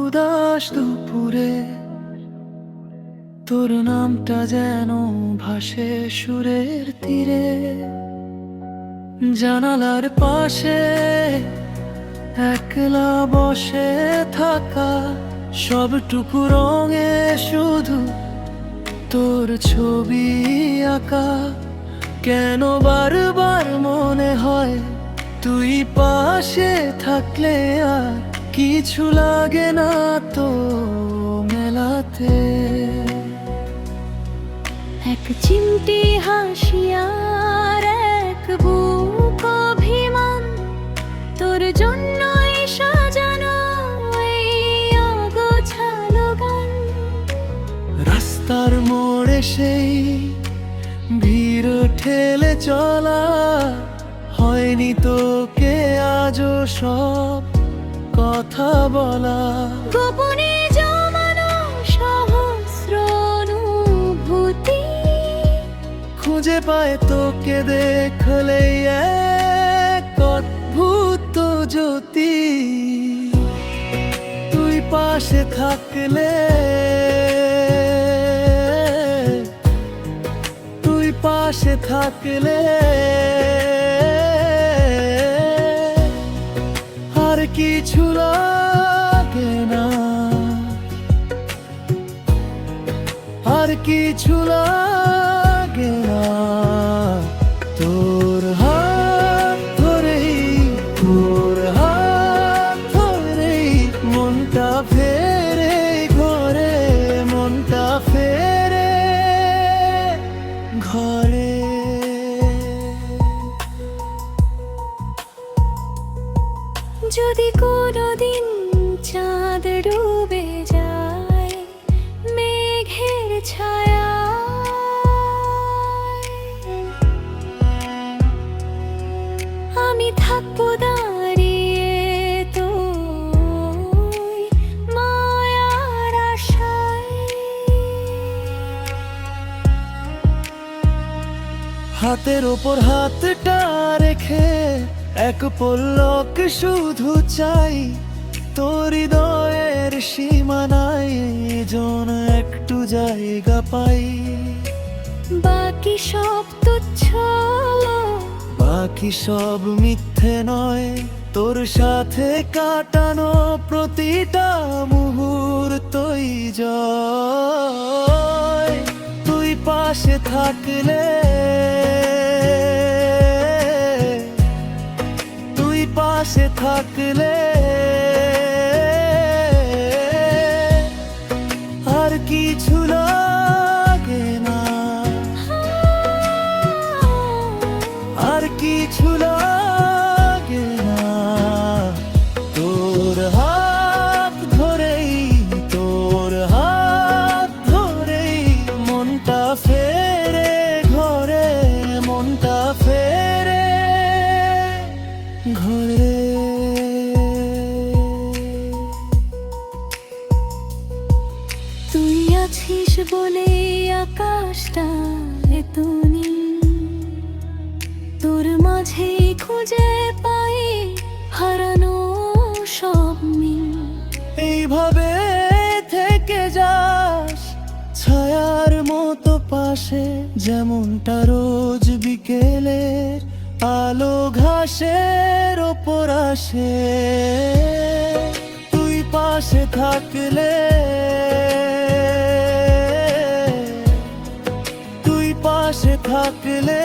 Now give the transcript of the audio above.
উদাস দুপুরে তোর নামটা যেন ভাসে সুরের তীরে। জানালার পাশে একলা বসে থাকা, সবটুকু রঙে শুধু তোর ছবি আঁকা। কেন বারবার মনে হয় তুই পাশে থাকলে আর কিছু লাগে না তো মেলাতে। এক চিমটি হাসিয়ার এক বুক অভিমান, তোর জন্যই সাজানো এই অগোছালো গান। রাস্তার মোড়ে সেই ভিড় ঠেলে চলা, হয়নি তোকে আজও সব কথা বলা। গোপনে জমানো সহস্র অনুভূতি খুঁজে পায় তোকে দেখলেই এক অদ্ভুত জ্যোতি। তুই পাশে থাকলে, তুই পাশে থাকলে আর কিছু লাগে না, আর কিছু লাগে না। তোর হাত ধরেই, তোর হাত ধরেই মনটা ফেরে ঘরে, মনটা ফেরে ঘরে। যদি কোনোদিন চাঁদ ডুবে যায় মেঘের ছায়া, আমি থাকবো দাঁড়িয়ে তুই মায়ার আশায়। হাতের ওপর হাতটা রেখে এক পলক শুধু চাই, তোর হৃদয়ের সীমানায় যেন একটু জায়গা পাই। বাকি সব তুচ্ছ, বাকি সব মিথ্যে নয়, তোর সাথে কাটানো প্রতিটা মুহূর্তই জয়। তুই পাশে থাকলে, তুই পাশে থাকলে আর কিছু লাগে না, আর কিছু লাগে না। তোর হাত ধরেই, তোর হাত ধরেই মনটা ফেরে ঘরে, মনটা ফেরে ঘরে। তুই আছিস বলে আকাশটা এত নীল, তোর মাঝে খুঁজে পাই হারানো সব মিল। এইভাবে থেকে যাস ছায়ার মতো পাশে, যেমনটা রোজ বিকেলের আলো ঘাসের ওপর আসে। তুই পাশে থাকলে, তুই পাশে থাকলে